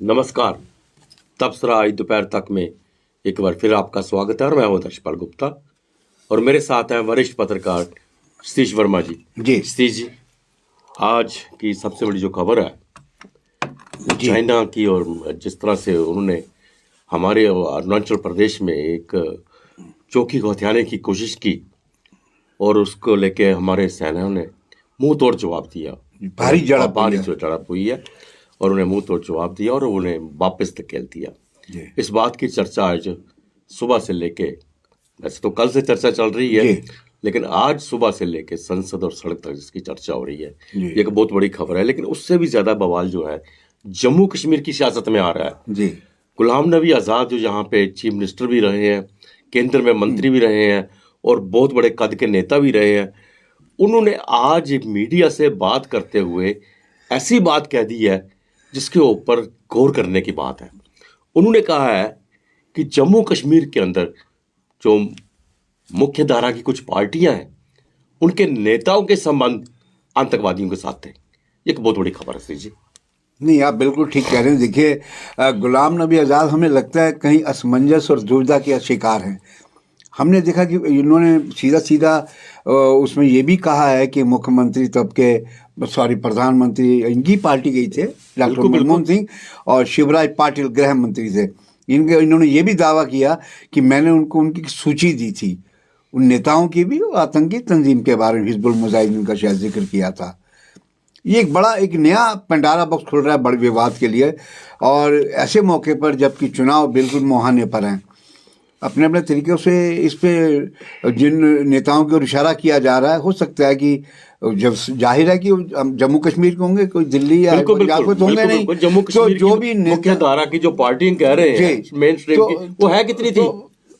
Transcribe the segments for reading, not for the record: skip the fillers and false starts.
नमस्कार। तबसरा आज दोपहर तक में एक बार फिर आपका स्वागत है और मैं हूं दर्शपाल गुप्ता और मेरे साथ हैं वरिष्ठ पत्रकार सतीश वर्मा जी। जी सतीश जी, आज की सबसे बड़ी जो खबर है वो जी चाइना की, और जिस तरह से उन्होंने हमारे अरुणाचल प्रदेश में एक चौकी को हथियाने की कोशिश की और उसको लेके हमारे सेनाओं ने मुंह तोड़ जवाब दिया। भारी झड़प हुई भारी है। जो झड़प हुई है और उन्हें मुंह तोड़ जवाब दिया और उन्हें वापस धकेल दिया। जी इस बात की चर्चा आज सुबह से लेके, वैसे तो कल से चर्चा चल रही है, जी लेकिन आज सुबह से लेके संसद और सड़क तक इसकी चर्चा हो रही है। जी ये एक बहुत बड़ी खबर है, लेकिन उससे भी ज्यादा बवाल जो है जम्मू कश्मीर की सियासत में आ रहा है। जी गुलाम नबी आजाद जो यहाँ पे चीफ मिनिस्टर भी रहे हैं, केंद्र में मंत्री भी रहे हैं और बहुत बड़े कद के नेता भी रहे हैं, उन्होंने आज मीडिया से बात करते हुए ऐसी बात कह दी है जिसके ऊपर गौर करने की बात है। उन्होंने कहा है कि जम्मू कश्मीर के अंदर जो मुख्य धारा की कुछ पार्टियां हैं उनके नेताओं के संबंध आतंकवादियों के साथ थे। ये एक बहुत बड़ी खबर है श्री जी। नहीं, आप बिल्कुल ठीक कह रहे हैं। देखिए, गुलाम नबी आज़ाद हमें लगता है कहीं असमंजस और दुविधा के शिकार हैं। हमने देखा कि इन्होंने सीधा सीधा उसमें ये भी कहा है कि मुख्यमंत्री तब के प्रधानमंत्री इनकी पार्टी गई थे, डॉक्टर मनमोहन सिंह, और शिवराज पाटिल गृह मंत्री थे। इन्होंने ये भी दावा किया कि मैंने उनको उनकी सूची दी थी, उन नेताओं की भी, और आतंकी तंजीम के बारे में हिजबुल मुजाहिदीन का शायद जिक्र किया था। ये एक नया पंडारा बॉक्स खुल रहा है बड़े विवाद के लिए, और ऐसे मौके पर जबकि चुनाव बिल्कुल मुहाने पर हैं। अपने अपने तरीक़ों से इस पे जिन नेताओं की ओर इशारा किया जा रहा है, हो सकता है कि जब जाहिर है कि जम्मू कश्मीर के होंगे, कोई दिल्ली या पंजाब के तो होंगे नहीं। जम्मू तो कश्मीर जो की भी मुख्य धारा की जो पार्टी कह रहे हैं मेन स्ट्रीम की, वो है कितनी थी?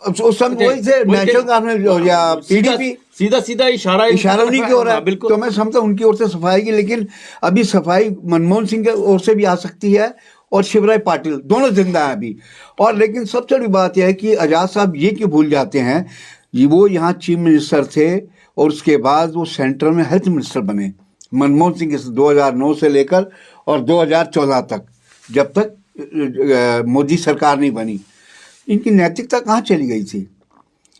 उस समय वही थे, नेशनल कांग्रेस या पीडीपी। सीधा सीधा इशारा उन्हीं की ओर है। बिल्कुल। तो मैं समझता हूँ उनकी ओर से सफाई की, लेकिन अभी सफाई मनमोहन सिंह की ओर से भी आ सकती है और शिवराज पाटिल दोनों जिंदा हैं अभी। और लेकिन सबसे बड़ी बात यह है कि आजाद साहब ये क्यों भूल जाते हैं, वो यहाँ चीफ मिनिस्टर थे और उसके बाद वो सेंटर में हेल्थ मिनिस्टर बने। मनमोहन सिंह 2009 से लेकर और 2014 तक, जब तक मोदी सरकार नहीं बनी। इनकी नैतिकता कहाँ चली गई थी?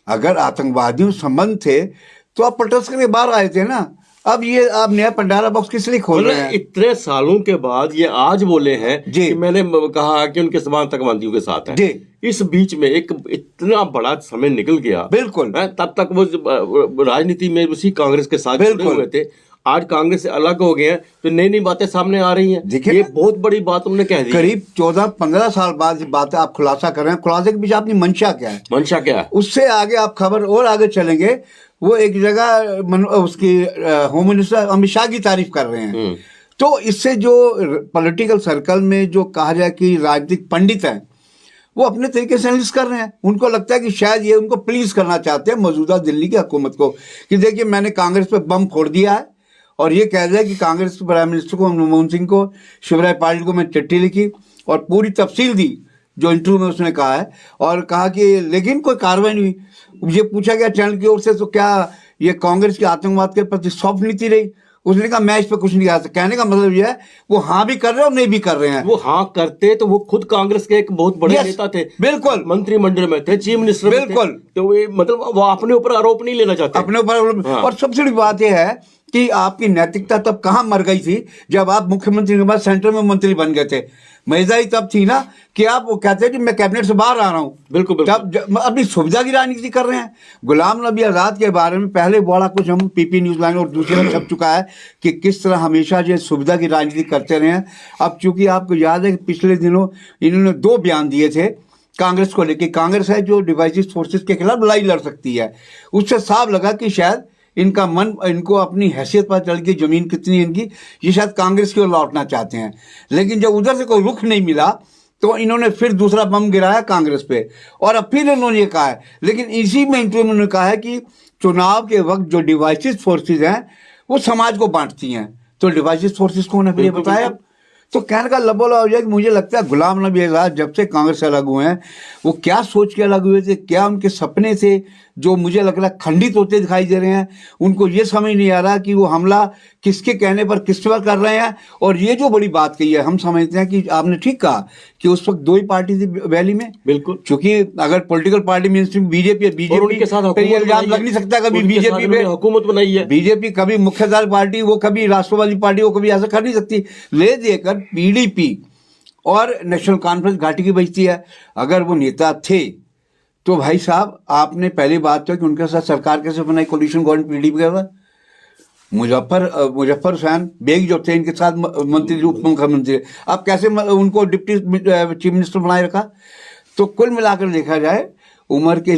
अगर आतंकवादियों से संबंध थे तो आप पटस करके बाहर आए थे ना। अब ये आप नया पंडारा बॉक्स किस लिए खोल रहे हैं? इतने सालों के बाद ये आज बोले हैं कि मैंने कहा कि उनके संबंध आतंकवादियों के साथ है। इस बीच में एक इतना बड़ा समय निकल गया। बिल्कुल। तब तक वो राजनीति में उसी कांग्रेस के साथ जुड़े हुए थे। आज कांग्रेस से अलग हो गए हैं तो नई नई बातें सामने आ रही हैं। ये बहुत बड़ी बात उन्होंने कह दी। करीब 14-15 साल बाद बात आप खुलासा कर रहे हैं। खुलासे के पीछे अपनी मंशा क्या है? मंशा क्या है? उससे आगे आप खबर और आगे चलेंगे। वो एक जगह उसकी होम मिनिस्टर अमित शाह की तारीफ कर रहे हैं। तो इससे जो पॉलिटिकल सर्कल में जो कहा जाए कि राजनीतिक पंडित हैं, वो अपने तरीके से एनालिसिस कर रहे हैं। उनको लगता है कि शायद ये उनको प्लीज करना चाहते हैं मौजूदा दिल्ली की हुकूमत को, कि देखिए मैंने कांग्रेस पे बम फोड़ दिया है, और ये कह दिया कि कांग्रेस के प्राइम मिनिस्टर को, मनमोहन सिंह को, शिवराज पाटिल को मैं चिट्ठी लिखी और पूरी तफसील दी जो इंटरव्यू में उसने कहा है, और कहा कि लेकिन कोई कार्रवाई नहीं हुई। ये पूछा गया चैनल की ओर से, तो क्या ये कांग्रेस की आतंकवाद के प्रति सॉफ्ट नीति रही? उसने कहा मैं इस पर कुछ नहीं कहा। कहने का मतलब यह है वो हाँ भी कर रहे हैं और नहीं भी कर रहे हैं। वो हाँ करते तो वो खुद कांग्रेस के एक बहुत बड़े नेता थे। बिल्कुल। मंत्रिमंडल में थे, चीफ मिनिस्टर। बिल्कुल। तो ये मतलब वो अपने ऊपर आरोप नहीं लेना चाहते अपने ऊपर। और सबसे बड़ी बात यह है कि आपकी नैतिकता तब कहाँ मर गई थी जब आप मुख्यमंत्री के बाद सेंटर में मंत्री बन गए थे। मजेदारी तब थी ना कि आप वो कहते हैं कि मैं कैबिनेट से बाहर आ रहा हूँ। बिल्कुल। तब अपनी सुविधा की राजनीति कर रहे हैं। गुलाम नबी आज़ाद के बारे में पहले बड़ा कुछ हम पीपी न्यूज़ लाइन और दूसरे में छप चुका है कि किस तरह हमेशा जो सुविधा की राजनीति करते रहे हैं। अब चूंकि आपको याद है कि पिछले दिनों इन्होंने 2 बयान दिए थे कांग्रेस को लेकर। कांग्रेस है जो डिवाइसिव फोर्सेस के खिलाफ लड़ाई लड़ सकती है, उससे साफ लगा कि शायद इनका मन, इनको अपनी हैसियत पर चल के जमीन कितनी इनकी, ये शायद कांग्रेस की ओर लौटना चाहते हैं। लेकिन जब उधर से कोई रुख नहीं मिला तो इन्होंने फिर दूसरा बम गिराया कांग्रेस पे, और अब फिर इन्होंने ये कहा है। लेकिन इसी में इंटरव्यू में उन्होंने कहा है कि चुनाव के वक्त जो डिवाइसिव फोर्सेज हैं वो समाज को बांटती हैं। तो डिवाइसिव फोर्सेज कौन है फिर ये बताया। तो कहने का लबोला हो जाए कि मुझे लगता है गुलाम नबी आज़ाद जब से कांग्रेस से अलग हुए हैं, वो क्या सोच के अलग हुए थे, क्या उनके सपने थे जो मुझे लग रहा है खंडित होते दिखाई दे रहे हैं। उनको ये समझ नहीं आ रहा कि वो हमला किसके कहने पर किस पर कर रहे हैं। और ये जो बड़ी बात कही है, हम समझते हैं कि आपने ठीक कहा कि उस वक्त 2 ही पार्टी थी वैली में, बिल्कुल, क्योंकि अगर पॉलिटिकल पार्टी मीन बीजेपी है, और बीजेपी उनके साथ पे ये हुकूमत इल्जाम बनाई लग है। नहीं सकता कभी उनके साथ बीजेपी पे उन्होंने हुकूमत बनाई है। बीजेपी कभी मुख्यधारा पार्टी, वो कभी राष्ट्रवादी पार्टी, वो कभी ऐसा कर नहीं सकती। ले देकर पीडीपी और नेशनल कॉन्फ्रेंस घाटी की बचती है। अगर वो नेता थे तो भाई साहब, आपने पहली बात तो कि उनके साथ सरकार कैसे बनाई, कोलिशन गवर्नमेंट पीडीपी का था। मुजफ्फर हुसैन बेग जो थे इनके साथ मंत्री, उप मुख्यमंत्री, अब कैसे उनको डिप्टी चीफ मिनिस्टर बनाए रखा। तो कुल मिलाकर देखा जाए, उम्र के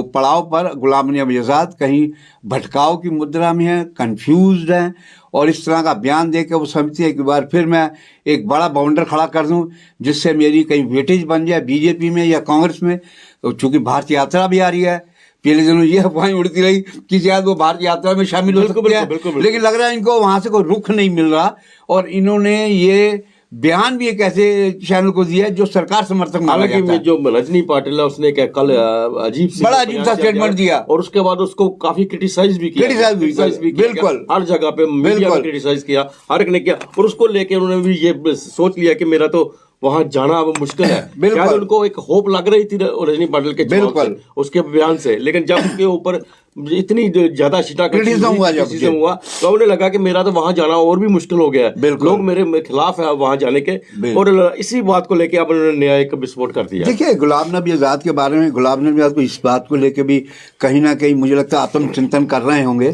पड़ाव पर गुलाम नबी आज़ाद कहीं भटकाव की मुद्रा में है, कंफ्यूज्ड हैं, और इस तरह का बयान देकर वो समझती है कि बार फिर मैं एक बड़ा बाउंडर खड़ा कर दूं जिससे मेरी कहीं वेटेज बन जाए बीजेपी में या कांग्रेस में। तो चूंकि भारत यात्रा भी आ रही है, पहले दिनों ये अफवाहें उड़ती रही कि शायद वो भारत यात्रा में शामिल हो सकते हैं, लेकिन लग रहा है इनको वहां से कोई रुख नहीं मिल रहा। और इन्होंने ये बयान भी एक ऐसे चैनल को दिया है जो सरकार समर्थक माना जाता है। जो रजनी पाटिल है उसने क्या कल बड़ा अजीब सा स्टेटमेंट दिया, और उसके बाद उसको काफी क्रिटिसाइज भी किया, बिल्कुल, हर जगह पे मीडिया में क्रिटिसाइज किया, हर एक ने किया, और उसको लेके उन्होंने भी ये सोच लिया कि मेरा तो वहां जाना अब मुश्किल है। शायद उनको एक होप लग रही थी रजनी पाटिल के जवाब से, उसके बयान से, लेकिन जब उसके ऊपर इतनी ज्यादा क्रिटिसिज्म हुआ तो उन्हें लगा कि मेरा तो वहां जाना और भी मुश्किल हो गया है, लोग मेरे खिलाफ है वहां जाने के, और इसी बात को लेके अब उन्होंने नया एक विस्फोट कर दिया। देखिए, गुलाम नबी आज़ाद के बारे में, गुलाम नबी आज़ाद को इस बात को लेके भी कहीं ना कहीं मुझे लगता है आत्मचिंतन कर रहे होंगे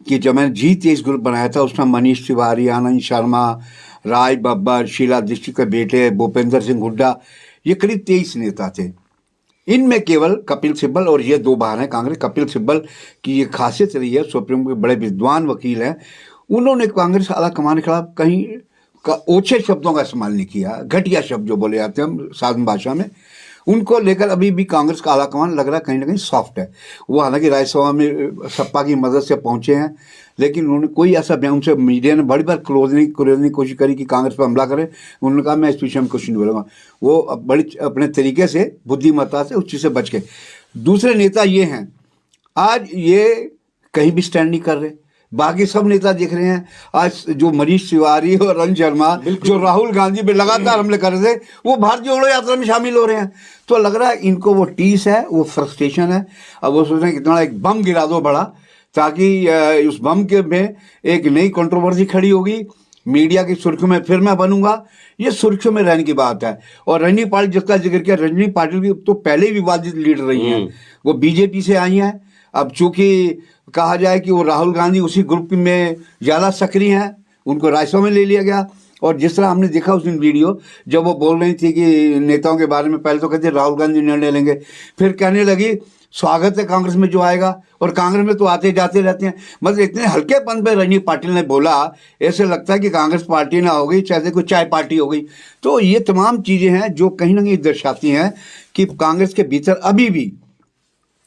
कि जब मैंने जी23 ग्रुप बनाया था उसमें मनीष तिवारी, आनंद शर्मा, राय बब्बर, शीला दीक्षित के बेटे भूपेंद्र सिंह हुड्डा, ये करीब 23 नेता थे। इनमें केवल कपिल सिब्बल और ये 2 बाहर हैं कांग्रेस। कपिल सिब्बल की ये खासियत रही है, सुप्रीम कोर्ट के बड़े विद्वान वकील हैं, उन्होंने कांग्रेस आला कमान के खिलाफ कहीं का ओछे शब्दों का इस्तेमाल नहीं किया, घटिया शब्द जो बोले जाते हैं साधारण भाषा में, उनको लेकर अभी भी कांग्रेस का आला कमान लग रहा है कहीं ना कहीं सॉफ्ट है। वो हालांकि राज्यसभा में सपा की मदद से पहुंचे हैं, लेकिन उन्होंने कोई ऐसा बयान, उनसे मीडिया ने बड़ी बार क्लोजने की कोशिश करी कि कांग्रेस पर हमला करे, उन्होंने कहा मैं इस विषय में कुछ नहीं बोलूँगा। वो बड़ी अपने तरीके से, बुद्धिमत्ता से उस चीज़ से बच के। दूसरे नेता ये हैं, आज ये कहीं भी स्टैंड नहीं कर रहे, बाकी सब नेता देख रहे हैं। आज जो मनीष तिवारी और आनंद शर्मा जो राहुल गांधी पे लगातार हमले कर रहे थे, वो भारत जोड़ो यात्रा में शामिल हो रहे हैं। तो लग रहा है इनको वो टीस है, वो फ्रस्ट्रेशन है। अब वो सोच रहे हैं कितना एक बम गिरा दो बड़ा, ताकि उस बम के में एक नई कंट्रोवर्सी खड़ी होगी, मीडिया की सुर्खियों में फिर मैं बनूंगा। ये सुर्खियों में रहने की बात है। और रजनी पाटिल जिसका जिक्र किया, रजनी पाटिल की तो पहले ही विवादित लीडर रही हैं, वो बीजेपी से आई हैं। अब चूंकि कहा जाए कि वो राहुल गांधी उसी ग्रुप में ज़्यादा सक्रिय हैं, उनको राज्यसभा में ले लिया गया। और जिस तरह हमने देखा उस दिन वीडियो, जब वो बोल रही थी कि नेताओं के बारे में, पहले तो कहते राहुल गांधी निर्णय लेंगे, फिर कहने लगी स्वागत है कांग्रेस में जो आएगा, और कांग्रेस में तो आते जाते रहते हैं। मतलब इतने हल्केपन पे रजनी पाटिल ने बोला, ऐसे लगता है कि कांग्रेस पार्टी ना हो गई, चाहे कोई चाय पार्टी हो गई। तो ये तमाम चीज़ें हैं जो कहीं ना कहीं दर्शाती हैं कि कांग्रेस के भीतर अभी भी,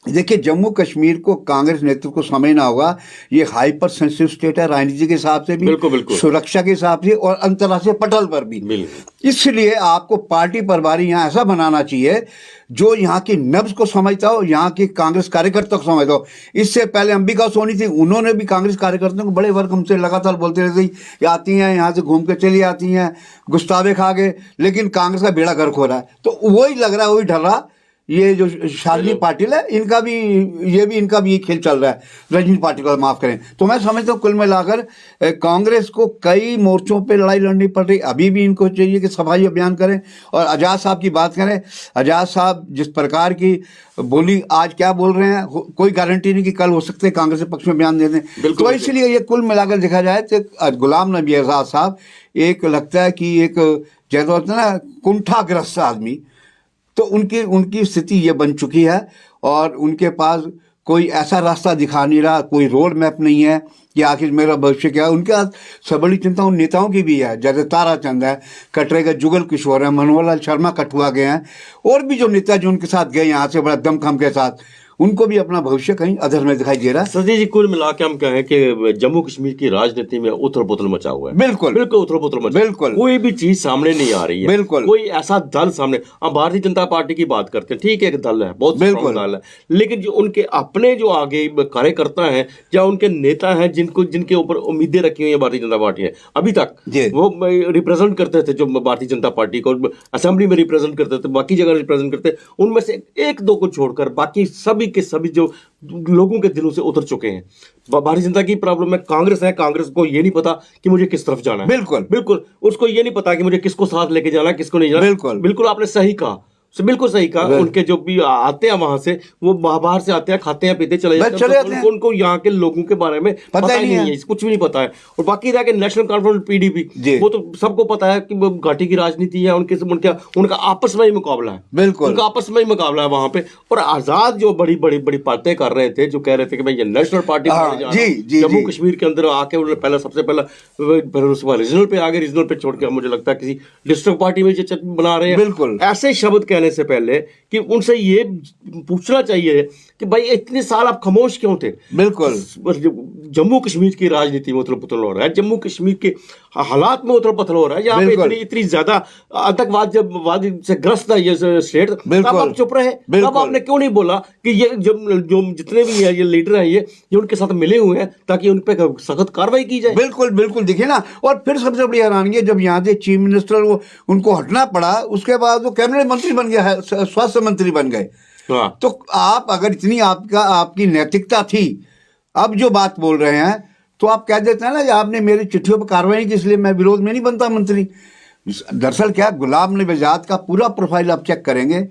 देखिए, जम्मू कश्मीर को कांग्रेस नेतृत्व को समझना होगा, ये हाइपर सेंसिटिव स्टेट है, राजनीति के हिसाब से भी, बिल्कुल। सुरक्षा के हिसाब से, और अंतर्राष्ट्रीय पटल पर भी। इसलिए आपको पार्टी प्रभारी यहाँ ऐसा बनाना चाहिए जो यहाँ की नब्ज को समझता हो, यहाँ के कांग्रेस कार्यकर्ता को समझता हो। इससे पहले अंबिका सोनी थी, उन्होंने भी कांग्रेस कार्यकर्ताओं को बड़े वर्ग हमसे लगातार बोलते रहते कि आती हैं यहाँ से घूम के चली आती हैं, गुस्तावे खा गए, लेकिन कांग्रेस का बेड़ा गर्क हो रहा है। तो वही लग रहा है, वही ढल रहा। ये जो शालिनी पाटिल है, इनका भी ये खेल चल रहा है, रजनी पाटिल को माफ करें। तो मैं समझता हूँ कुल मिलाकर कांग्रेस को कई मोर्चों पे लड़ाई लड़नी पड़ रही। अभी भी इनको चाहिए कि सफाई अभियान करें। और आज़ाद साहब की बात करें, आज़ाद साहब जिस प्रकार की बोली, आज क्या बोल रहे हैं, कोई गारंटी नहीं कि कल हो सकते कांग्रेस के पक्ष में बयान दे दें। तो इसलिए ये कुल मिलाकर देखा जाए तो गुलाम नबी आज़ाद साहब एक लगता है कि एक जैसा होता है ना कुंठाग्रस्त आदमी, तो उनकी स्थिति ये बन चुकी है। और उनके पास कोई ऐसा रास्ता दिखा नहीं रहा, कोई रोड मैप नहीं है कि आखिर मेरा भविष्य क्या है। उनके साथ सब बड़ी चिंता उन नेताओं की भी है, जैसे ताराचंद है, कटरे का जुगल किशोर है, मनोहर लाल शर्मा कठुआ गए हैं, और भी जो नेता जो उनके साथ गए यहाँ से बड़ा दमखम के साथ, उनको भी अपना भविष्य कहीं अधर में दिखाई दे रहा है। सती जी, कुल मिला के हम कहें कि जम्मू कश्मीर की राजनीति में उथल पुथल मचा हुआ है। बिल्कुल बिल्कुल उथल पुथल मचा, बिल्कुल कोई भी चीज सामने नहीं आ रही है। बिल्कुल कोई ऐसा दल सामने, हम भारतीय जनता पार्टी की बात करते हैं, ठीक है, एक दल है, बहुत स्ट्रांग दल है, लेकिन जो उनके अपने जो आगे कार्यकर्ता हैं या उनके नेता हैं जिनके ऊपर उम्मीदें रखी हुई है भारतीय जनता पार्टी ने, अभी तक वो रिप्रेजेंट करते थे, जो भारतीय जनता पार्टी को असेंबली में रिप्रेजेंट करते थे, बाकी जगह रिप्रेजेंट करते, उनमें से एक दो को छोड़कर बाकी सभी के सभी जो लोगों के दिलों से उतर चुके हैं। भारतीय जनता की प्रॉब्लम है, कांग्रेस है, कांग्रेस को ये नहीं पता कि मुझे किस तरफ जाना है। बिल्कुल बिल्कुल उसको ये नहीं पता कि मुझे किसको साथ लेके जाना है, किसको नहीं जाना। बिल्कुल बिल्कुल आपने सही कहा, बिल्कुल सही कहा। उनके जो भी आते हैं वहां से, वो बाहर से आते हैं, खाते हैं, पीते चले जाते हैं, उनको यहाँ के लोगों के बारे में पता ही नहीं है, कुछ भी नहीं पता है। और बाकी रह के नेशनल कॉन्फ्रेंस पीडीपी, वो तो सबको पता है कि घाटी की राजनीति है, उनका आपस में ही मुकाबला है। बिल्कुल उनका आपस में ही मुकाबला है वहां पे। और आजाद जो बड़ी बड़ी बड़ी बातें कर रहे थे, जो कह रहे थे कि भाई ये नेशनल पार्टी जम्मू कश्मीर के अंदर आके उन्होंने पहला सबसे पहला रीजनल पे आ गए, रीजनल पे छोड़ के मुझे लगता है किसी डिस्ट्रिक्ट पार्टी में बना रहे हैं। बिल्कुल ऐसे शब्द कहने से पहले कि उनसे ये पूछना चाहिए कि भाई इतने साल आप खामोश क्यों थे। बिल्कुल जम्मू कश्मीर की राजनीति में उथल पुथल हो रहा है, जम्मू कश्मीर के हालात में उथल पुथल हो रहा है, यहाँ पे इतनी ज्यादा आतंकवाद जब से ग्रस्त है ये स्टेट, तब आप चुप रहे। तब आपने क्यों नहीं बोला कि ये जो जितने भी है ये लीडर है, ये उनके साथ मिले हुए हैं, ताकि उन पे सख्त कार्रवाई की जाए। बिल्कुल बिल्कुल देखिए ना। और फिर सबसे बड़ी हैरानी है, जब यहाँ से चीफ मिनिस्टर उनको हटना पड़ा, उसके बाद वो कैबिनेट मंत्री बन गया है, स्वास्थ्य मंत्री बन गए। तो आप अगर इतनी आपकी नैतिकता थी, अब जो बात बोल रहे हैं, तो आप कह देते हैं ना कि आपने मेरी चिट्ठियों पर कार्रवाई की, इसलिए मैं विरोध में नहीं बनता मंत्री। दरअसल क्या, गुलाम नबी आजाद का पूरा प्रोफाइल आप चेक करेंगे,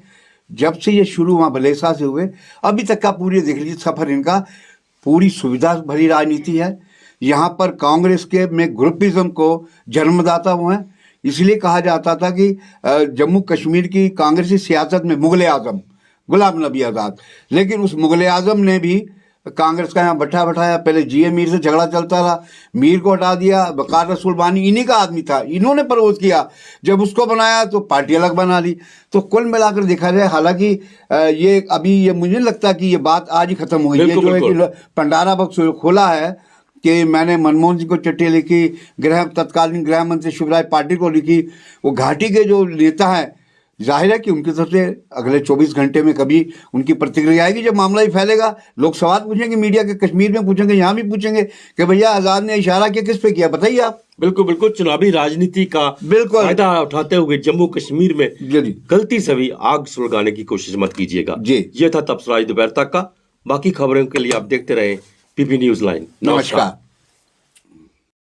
जब से ये शुरू वहाँ भलेसा से हुए अभी तक का पूरी देख लीजिए सफर, इनका पूरी सुविधा भरी राजनीति है। यहाँ पर कांग्रेस के में ग्रुपिज्म को जन्मदाता हुए हैं। इसलिए कहा जाता था कि जम्मू कश्मीर की कांग्रेसी सियासत में मुगल आजम गुलाम नबी आज़ाद, लेकिन उस मुगल आजम ने भी कांग्रेस का यहाँ बैठाया। पहले जीए मीर से झगड़ा चलता रहा, मीर को हटा दिया, वकार रसूल बानी इन्हीं का आदमी था, इन्होंने प्रवोज किया। जब उसको बनाया तो पार्टी अलग बना ली। तो कुल मिलाकर देखा जाए, हालांकि ये अभी ये मुझे लगता कि ये बात आज ही खत्म हुई है, जो है कि भंडारा बक्स खोला है कि मैंने मनमोहन सिंह को चिट्ठी लिखी, तत्कालीन गृह मंत्री शिवराज पाटिल को लिखी। वो घाटी के जो नेता हैं, जाहिर है कि उनकी तरफ से अगले 24 घंटे में कभी उनकी प्रतिक्रिया आएगी। जब मामला ही फैलेगा, लोग सवाल पूछेंगे, मीडिया के कश्मीर में पूछेंगे, यहाँ भी पूछेंगे कि भैया आज़ाद ने इशारा किया, किस पे किया, बताइए आप। बिल्कुल चुनावी राजनीति का बिल्कुल फायदा उठाते हुए जम्मू कश्मीर में गलती से भी आग सुलगाने की कोशिश मत कीजिएगा। ये था तबसरा दोपहर तक का। बाकी खबरों के लिए आप देखते रहे पीपी न्यूज़ लाइन। नमस्कार।